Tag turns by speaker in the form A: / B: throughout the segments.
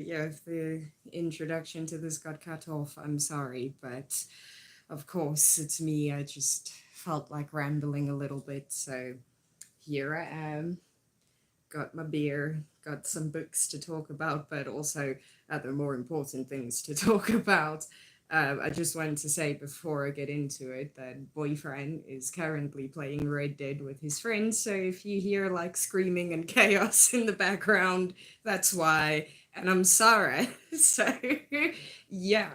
A: Yeah, if the introduction to this got cut off, I'm sorry, but of course it's me. I just felt like rambling a little bit, so here I am. Got my beer, got some books to talk about, but also other more important things to talk about. I just wanted to say before I get into it that boyfriend is currently playing Red Dead with his friends. So if you hear like screaming and chaos in the background, that's why. And I'm sorry. So yeah.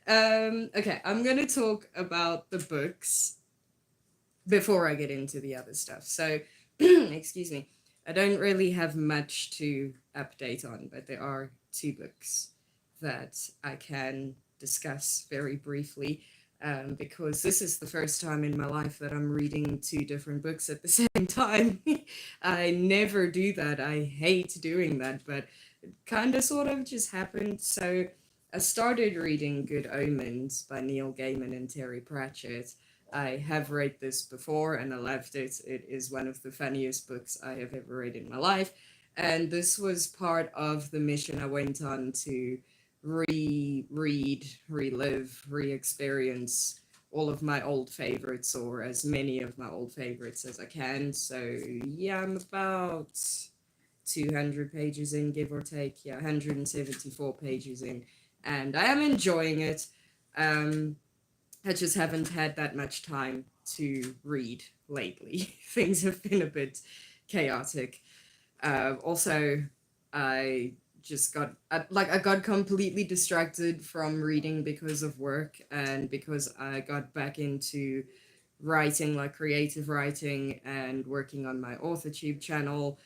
A: Okay, I'm gonna talk about the books before I get into the other stuff. So excuse me. I don't really have much to update on, but there are two books that I can discuss very briefly because this is the first time in my life that I'm reading two different books at the same time. I never do that. I hate doing that, but it kind of sort of just happened. So I started reading Good Omens by Neil Gaiman and Terry Pratchett. I have read this before and I loved it. It is one of the funniest books I have ever read in my life. And this was part of the mission I went on to reread, relive, re experience all of my old favorites or as many of my old favorites as I can. So, yeah, I'm about 200 pages in, give or take. Yeah, 174 pages in. And I am enjoying it. Um, I just haven't had that much time to read lately. Things have been a bit chaotic. Also, I just got I got completely distracted from reading because of work and because I got back into writing, like creative writing and working on my AuthorTube channel.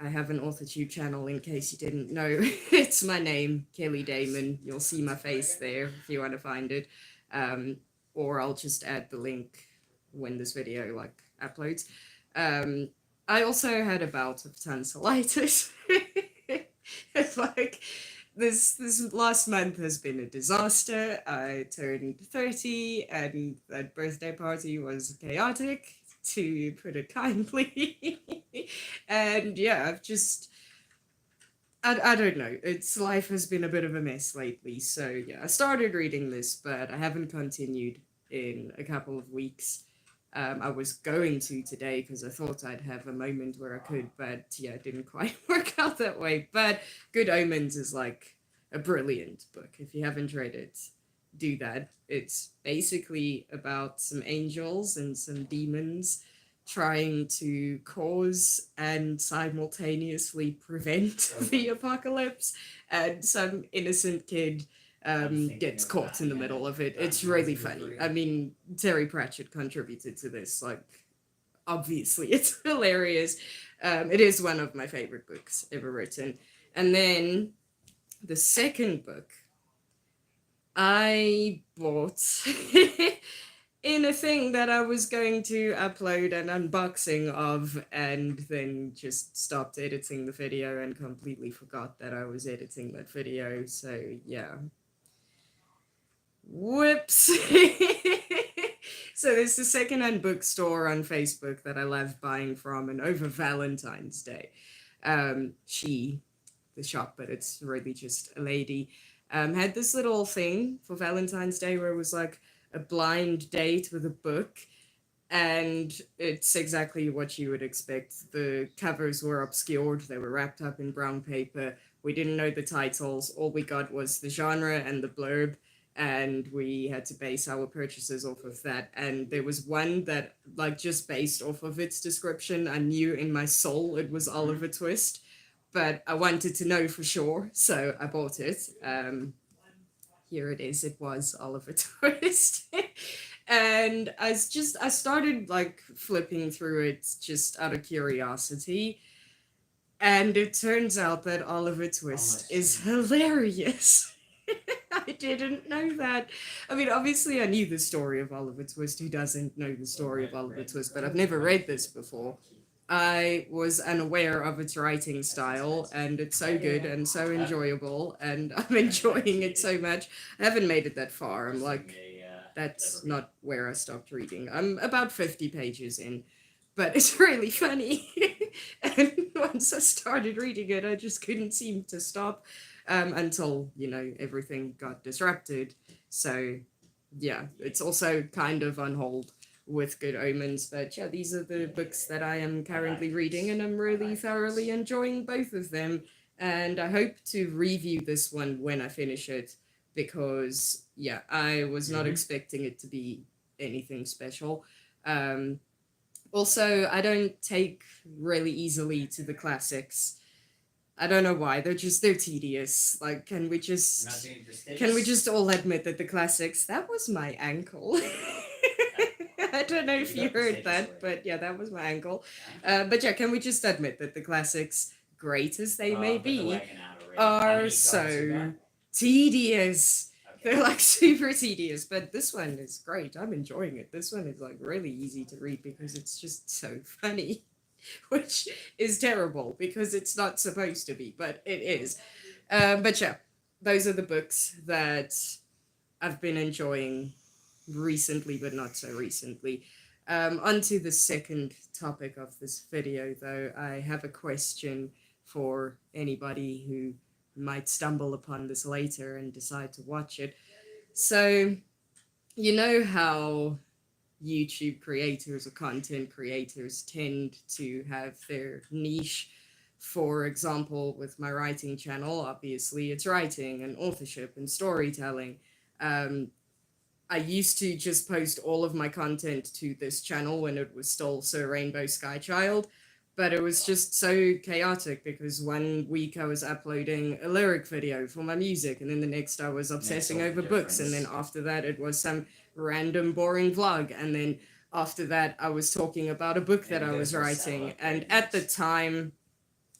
A: I have an AuthorTube channel in case you didn't know. It's my name, Kelly Damon. You'll see my face there if you want to find it. Um, or I'll just add the link when this video like uploads. Um, I also had a bout of tonsillitis. It's like this last month has been a disaster. I turned 30 and that birthday party was chaotic, to put it kindly. And yeah, I don't know. It's life has been a bit of a mess lately. So yeah, I started reading this, but I haven't continued in a couple of weeks. I was going to today because I thought I'd have a moment where I could, but yeah, it didn't quite work out that way. But Good Omens is like a brilliant book. If you haven't read it, do that. It's basically about some angels and some demons trying to cause and simultaneously prevent the apocalypse, and some innocent kid gets caught in the middle of it. It's really funny. I mean, Terry Pratchett contributed to this. Like, obviously, it's hilarious. It is one of my favorite books ever written. And then the second book I bought in a thing that I was going to upload an unboxing of and then just stopped editing the video and completely forgot that I was editing that video. So, yeah. Whoops. So, there's a secondhand bookstore on Facebook that I love buying from, and over Valentine's Day, she, the shop, but it's really just a lady, had this little thing for Valentine's Day where it was like a blind date with a book, and it's exactly what you would expect. The covers were obscured, they were wrapped up in brown paper. We didn't know the titles, all we got was the genre and the blurb, and we had to base our purchases off of that. And there was one that, like, just based off of its description, I knew in my soul it was Oliver Twist, but I wanted to know for sure, so I bought it. Here it is. It was Oliver Twist. And I started like flipping through it just out of curiosity, and it turns out that Oliver Twist is hilarious. I didn't know that. I mean, obviously I knew the story of Oliver Twist. Who doesn't know the story of Oliver Twist? But I've never read this before. I was unaware of its writing style, and it's so good and so enjoyable, and I'm enjoying it so much. I haven't made it that far. I'm like, that's not where I stopped reading. I'm about 50 pages in, but it's really funny. And once I started reading it, I just couldn't seem to stop. until, everything got disrupted. So, yeah, it's also kind of on hold with Good Omens. But yeah, these are the books that I am currently reading, and I'm really thoroughly enjoying both of them. And I hope to review this one when I finish it, because, yeah, I was not expecting it to be anything special. Um, Also, I don't take really easily to the classics. I don't know why. They're tedious. Like, can we just all admit that the classics, that was my ankle. I don't know if you heard that, but yeah, that was my ankle. But yeah, can we just admit that the classics, great as they may be, are so tedious. They're like super tedious, but this one is great. I'm enjoying it. This one is like really easy to read because it's just so funny, which is terrible because it's not supposed to be, but it is. But yeah, those are the books that I've been enjoying recently, but not so recently. Onto the second topic of this video, though, I have a question for anybody who might stumble upon this later and decide to watch it. So, you know how YouTube creators or content creators tend to have their niche. For example, with my writing channel, obviously it's writing and authorship and storytelling. Um, I used to just post all of my content to this channel when it was still Sir Rainbow Sky Child, but it was just so chaotic because one week I was uploading a lyric video for my music, and then the next I was obsessing over books, and then after that it was some random boring vlog, and then after that I was talking about a book that I was writing. And at the time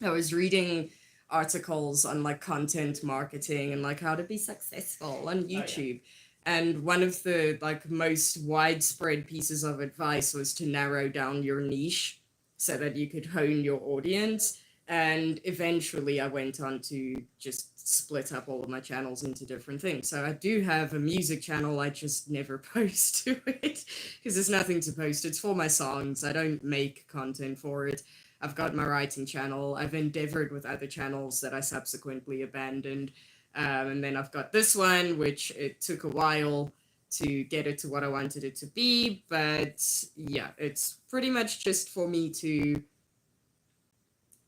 A: I was reading articles on like content marketing and like how to be successful on YouTube. And one of the like most widespread pieces of advice was to narrow down your niche so that you could hone your audience. And eventually I went on to just split up all of my channels into different things. So I do have a music channel, I just never post to it because there's nothing to post. It's for my songs. I don't make content for it. I've got my writing channel. I've endeavored with other channels that I subsequently abandoned. And then I've got this one, which it took a while to get it to what I wanted it to be. But yeah, it's pretty much just for me to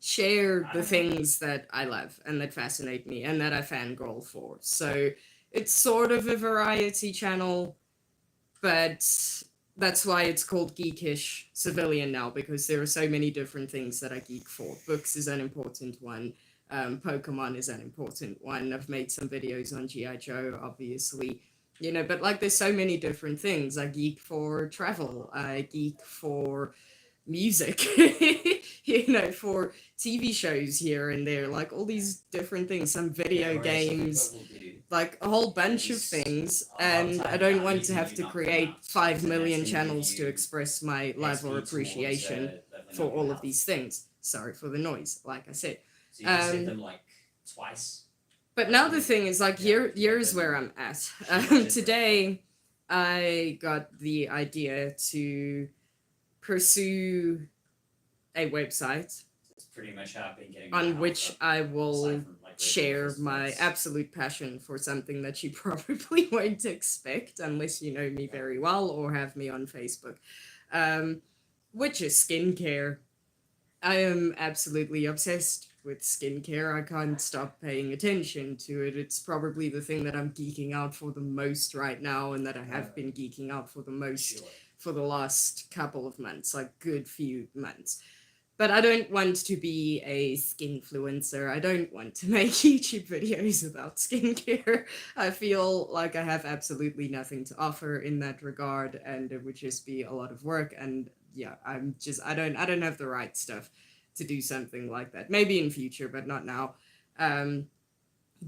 A: share the things that I love and that fascinate me and that I fangirl for. So it's sort of a variety channel, but that's why it's called Geekish Civilian now, because there are so many different things that I geek for. Books is an important one. Pokemon is an important one. I've made some videos on G.I. Joe, obviously, but like there's so many different things. I geek for travel. I geek for music, for TV shows here and there, like all these different things, some video games, like a whole bunch of things. And I don't want to have to create 5 million channels to express my love or appreciation for all of these things. Sorry for the noise, like I said.
B: So you just hit them like twice.
A: But now the thing is, like, here's where I'm at. Today, I got the idea to pursue a website
B: pretty much how I've been getting
A: on which I will share my absolute passion for something that you probably won't expect unless you know me very well or have me on Facebook, which is skincare. I am absolutely obsessed with skincare. I can't stop paying attention to it. It's probably the thing that I'm geeking out for the most right now, and that I have been geeking out for the most for the last couple of months, like good few months. But I don't want to be a skinfluencer. I don't want to make YouTube videos about skincare. I feel like I have absolutely nothing to offer in that regard, and it would just be a lot of work. And yeah, I don't have the right stuff to do something like that. Maybe in future, but not now.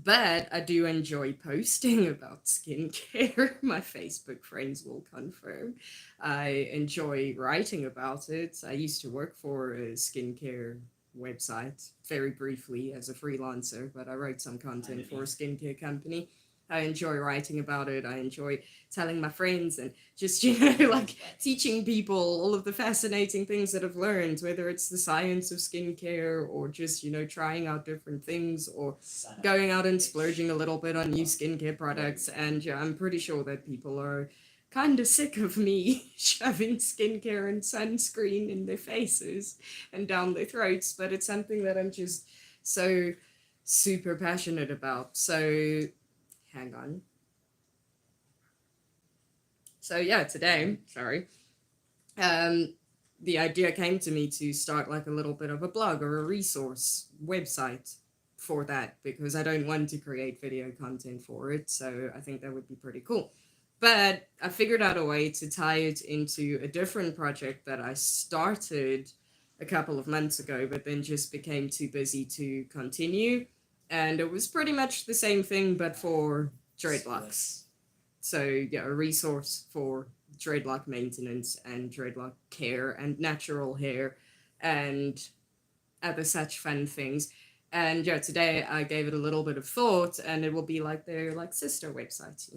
A: But I do enjoy posting about skincare. My Facebook friends will confirm. I enjoy writing about it. I used to work for a skincare website very briefly as a freelancer, but I wrote some content for a skincare company. I enjoy writing about it. I enjoy telling my friends and just, like teaching people all of the fascinating things that I've learned, whether it's the science of skincare or just, trying out different things or going out and splurging a little bit on new skincare products. And yeah, I'm pretty sure that people are kind of sick of me shoving skincare and sunscreen in their faces and down their throats, but it's something that I'm just so super passionate about. So hang on. So yeah, today, sorry, the idea came to me to start like a little bit of a blog or a resource website for that, because I don't want to create video content for it. So I think that would be pretty cool. But I figured out a way to tie it into a different project that I started a couple of months ago, but then just became too busy to continue. And it was pretty much the same thing, but for dreadlocks. So yeah, a resource for dreadlock maintenance and dreadlock care and natural hair and other such fun things. And yeah, today I gave it a little bit of thought, and it will be like their like sister websites,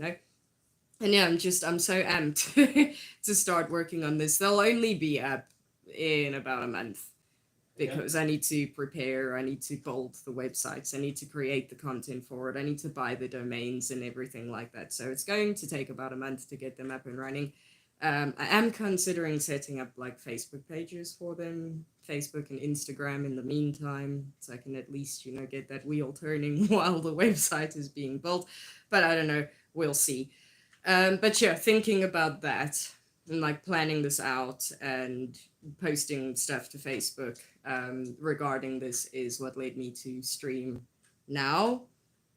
A: And yeah, I'm so amped to start working on this. They'll only be up in about a month, because I need to prepare, I need to build the websites, I need to create the content for it, I need to buy the domains and everything like that. So it's going to take about a month to get them up and running. I am considering setting up like Facebook pages for them, Facebook and Instagram in the meantime, so I can at least, get that wheel turning while the website is being built. But I don't know, we'll see. But yeah, thinking about that and like planning this out and posting stuff to Facebook regarding this is what led me to stream now,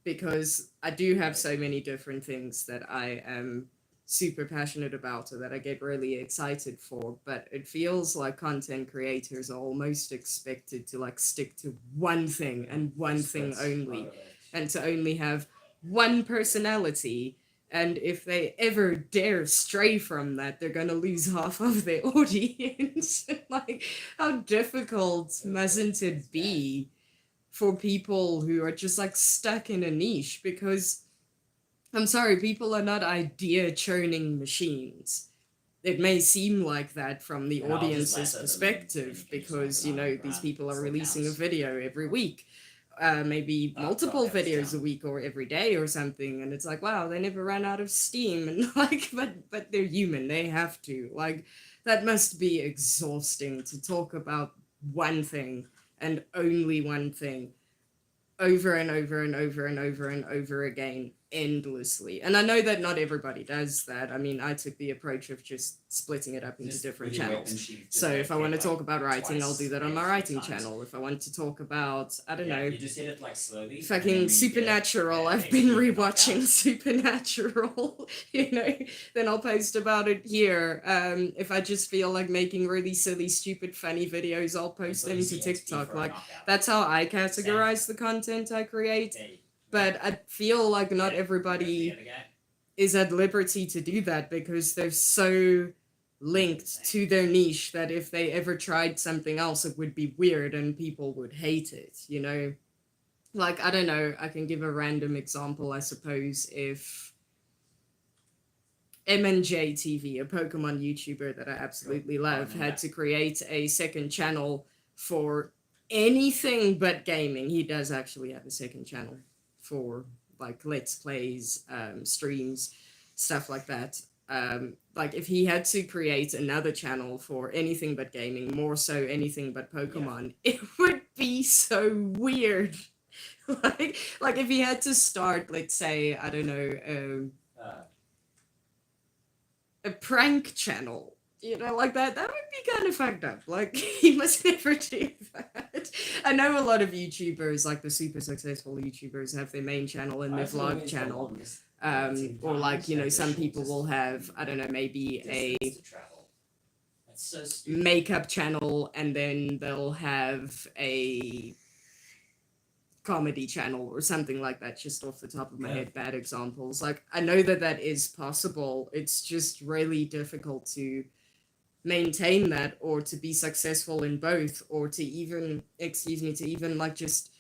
A: because I do have so many different things that I am super passionate about or that I get really excited for, but it feels like content creators are almost expected to like stick to one thing and one thing only, and to only have one personality. And if they ever dare stray from that, they're going to lose half of their audience. Like, how difficult mustn't it be for people who are just like stuck in a niche? Because I'm sorry, people are not idea churning machines. It may seem like that from the audience's perspective, because, these people are releasing a video every week. Maybe multiple videos a week or every day or something, and it's like, wow, they never run out of steam. And like, but they're human, they have to, like, that must be exhausting to talk about one thing and only one thing over and over and over and over and over again, endlessly. And I know that not everybody does that. I mean, I took the approach of just splitting it up into different channels. So if I want to talk about writing, I'll do that on my writing channel. If I want to talk about, I don't know,
B: you just hit it like slowly.
A: Fucking Supernatural. I've been rewatching Supernatural, then I'll post about it here. If I just feel like making really silly, stupid, funny videos, I'll post them to TikTok. Like, that's how I categorize the content I create. But I feel like not everybody is at liberty to do that, because they're so linked to their niche that if they ever tried something else, it would be weird and people would hate it, Like, I don't know, I can give a random example, I suppose. If MNJ TV, a Pokemon YouTuber that I absolutely love, had to create a second channel for anything but gaming. He does actually have a second channel for like Let's Plays, streams, stuff like that. Like, if he had to create another channel for anything but gaming, more so anything but Pokemon, it would be so weird. like if he had to start, let's say, I don't know, a prank channel, like that would be kind of fucked up. Like, he must never do that. I know a lot of YouTubers, like the super successful YouTubers, have their main channel and their vlog channel, or like, some people will have, I don't know, maybe a makeup channel, and then they'll have a comedy channel or something like that, just off the top of my head. Bad examples. Like, I know that is possible. It's just really difficult to maintain that, or to be successful in both, or to even like just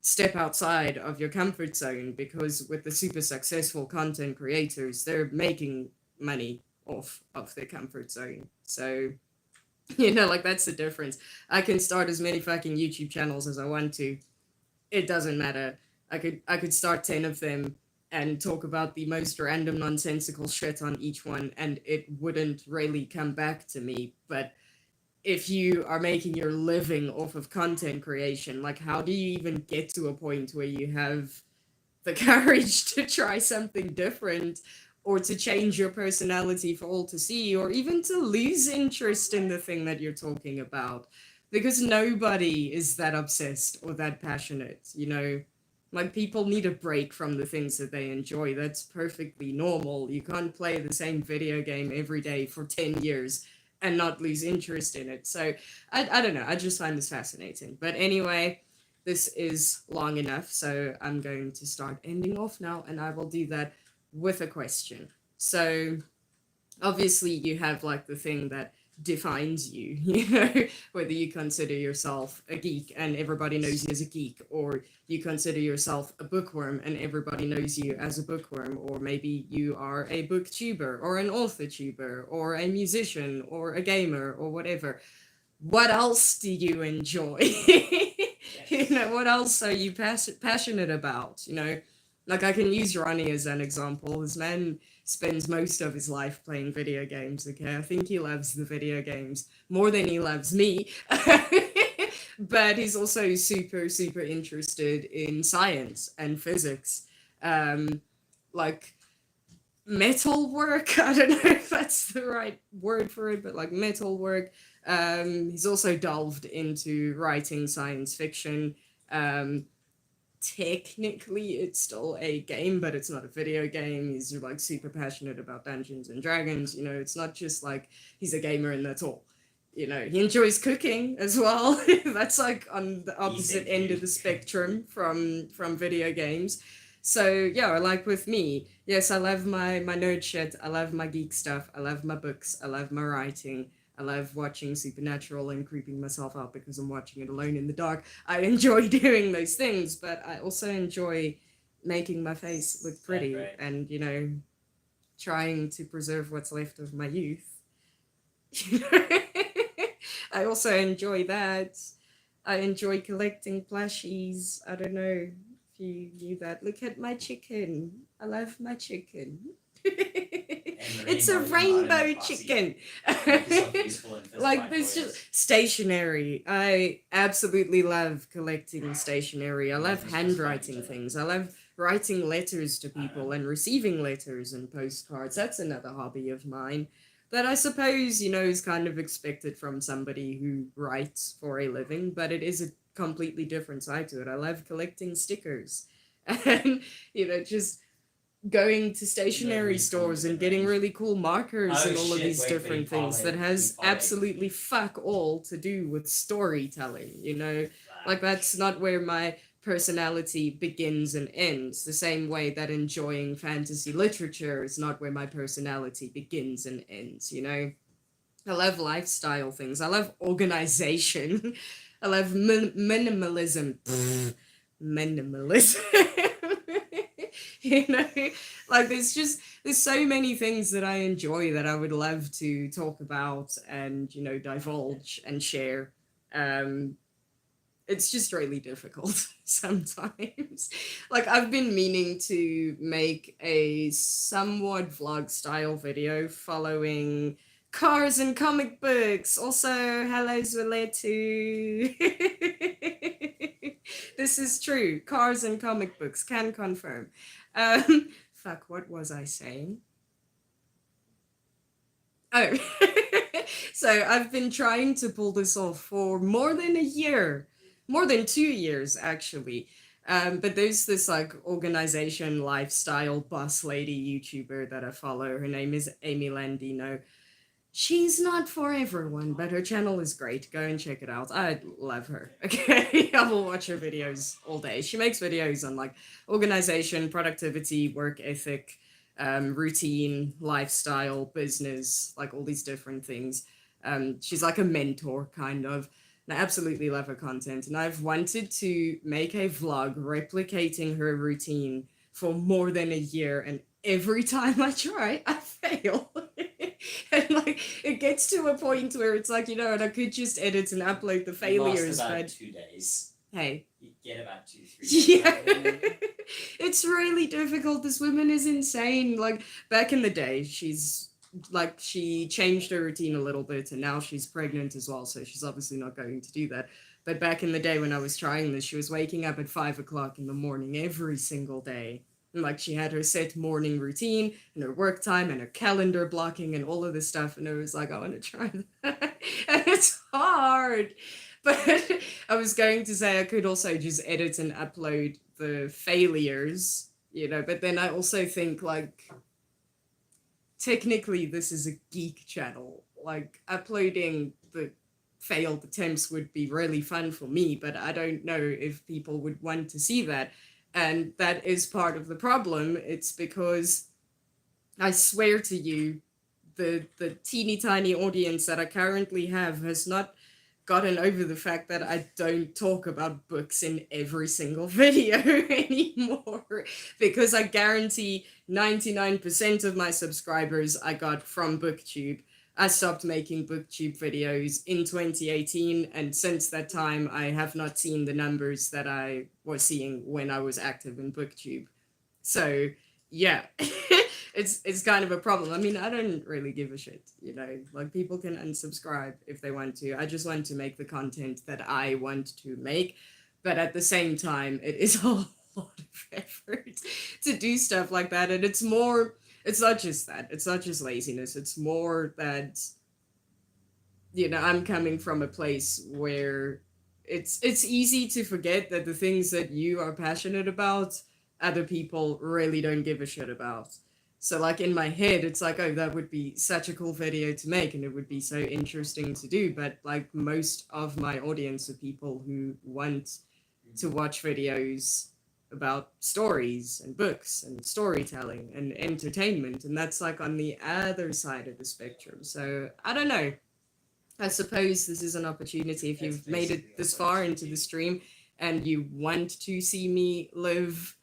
A: step outside of your comfort zone, because with the super successful content creators, they're making money off of their comfort zone. So, like that's the difference. I can start as many fucking YouTube channels as I want to. It doesn't matter. I could start 10 of them and talk about the most random nonsensical shit on each one, and it wouldn't really come back to me. But if you are making your living off of content creation, like how do you even get to a point where you have the courage to try something different, or to change your personality for all to see, or even to lose interest in the thing that you're talking about? Because nobody is that obsessed or that passionate, like people need a break from the things that they enjoy. That's perfectly normal. You can't play the same video game every day for 10 years and not lose interest in it. So I don't know. I just find this fascinating. But anyway, this is long enough. So I'm going to start ending off now, and I will do that with a question. So obviously you have like the thing that defines you, whether you consider yourself a geek and everybody knows you as a geek, or you consider yourself a bookworm and everybody knows you as a bookworm, or maybe you are a booktuber or an author tuber or a musician or a gamer or whatever. What else do you enjoy? What else are you passionate about? Like I can use Ronnie as an example. This man spends most of his life playing video games. Okay, I think he loves the video games more than he loves me. But he's also super, super interested in science and physics. Like metal work. I don't know if that's the right word for it, but like metal work. He's also delved into writing science fiction. Technically it's still a game, but it's not a video game. He's like super passionate about Dungeons and Dragons. It's not just like he's a gamer and that's all. He enjoys cooking as well. That's like on the opposite end of the spectrum from video games. So yeah, like with me, yes, I love my nerd shit. I love my geek stuff. I love my books. I love my writing. I love watching Supernatural and creeping myself out because I'm watching it alone in the dark. I enjoy doing those things, but I also enjoy making my face look pretty and, trying to preserve what's left of my youth. I also enjoy that. I enjoy collecting plushies. I don't know if you knew that. Look at my chicken. I love my chicken. It's a rainbow chicken. Like there's just stationery. I absolutely love collecting stationery. I love handwriting things. I love writing letters to people and receiving letters and postcards. That's another hobby of mine that I suppose, is kind of expected from somebody who writes for a living, but it is a completely different side to it. I love collecting stickers and, just going to stationery stores and getting really cool markers and all of these different things that has absolutely fuck all to do with storytelling, like that's not where my personality begins and ends, the same way that enjoying fantasy literature is not where my personality begins and ends. I love lifestyle things. I love organization. I love minimalism. Minimalism. Like there's so many things that I enjoy that I would love to talk about and divulge and share. It's just really difficult sometimes. Like I've been meaning to make a somewhat vlog style video following cars and comic books. Also, hello Zuletu. This is true. Cars and comic books, can confirm. Fuck, what was I saying? Oh, so I've been trying to pull this off for more than a year, more than 2 years actually. But there's this like organization lifestyle boss lady YouTuber that I follow. Her name is Amy Landino. She's not for everyone, but her channel is great. Go and check it out. I love her. Okay, I will watch her videos all day. She makes videos on like organization, productivity, work ethic, routine, lifestyle, business, like all these different things. She's like a mentor kind of. And I absolutely love her content. And I've wanted to make a vlog replicating her routine for more than a year. And every time I try, I fail. And like it gets to a point where it's like, and I could just edit and upload the
B: You lost
A: failures,
B: about
A: but
B: 2 days.
A: hey.
B: You get about 2, 3 days.
A: Yeah. It's really difficult. This woman is insane. Like back in the day, she changed her routine a little bit, and now she's pregnant as well, so she's obviously not going to do that. But back in the day when I was trying this, she was waking up at 5 o'clock in the morning every single day. And like she had her set morning routine and her work time and her calendar blocking and all of this stuff. And it was like, I want to try that. And it's hard. But I was going to say I could also just edit and upload the failures, but then I also think like technically this is a geek channel. Like uploading the failed attempts would be really fun for me, but I don't know if people would want to see that. And that is part of the problem. It's because I swear to you, the teeny tiny audience that I currently have has not gotten over the fact that I don't talk about books in every single video anymore, because I guarantee 99% of my subscribers I got from BookTube. I stopped making BookTube videos in 2018, and since that time I have not seen the numbers that I was seeing when I was active in BookTube. So yeah. It's kind of a problem. I mean, I don't really give a shit, like people can unsubscribe if they want to. I just want to make the content that I want to make. But at the same time, it is a lot of effort to do stuff like that. And it's not just that. It's not just laziness. It's more that, I'm coming from a place where it's easy to forget that the things that you are passionate about, other people really don't give a shit about. So like in my head, it's like, oh, that would be such a cool video to make and it would be so interesting to do. But like most of my audience are people who want to watch videos about stories and books and storytelling and entertainment. And that's like on the other side of the spectrum. So I don't know. I suppose this is an opportunity if you've made it this far into the stream and you want to see me live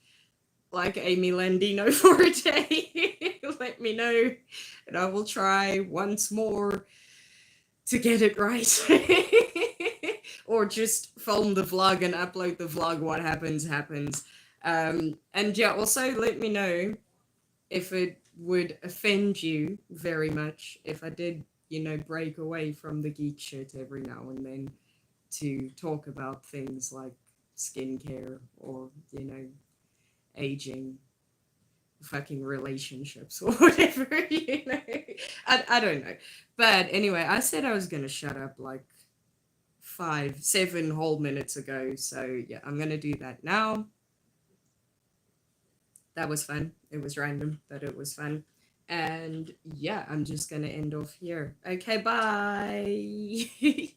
A: like Amy Landino for a day, let me know, and I will try once more to get it right. Or just film the vlog and upload the vlog. What happens. And yeah, also let me know if it would offend you very much if I did, break away from the geek shit every now and then to talk about things like skincare or, aging, fucking relationships or whatever, I don't know. But anyway, I said I was going to shut up like 7 whole minutes ago. So yeah, I'm going to do that now. That was fun. It was random, but it was fun. And yeah, I'm just going to end off here. Okay, bye.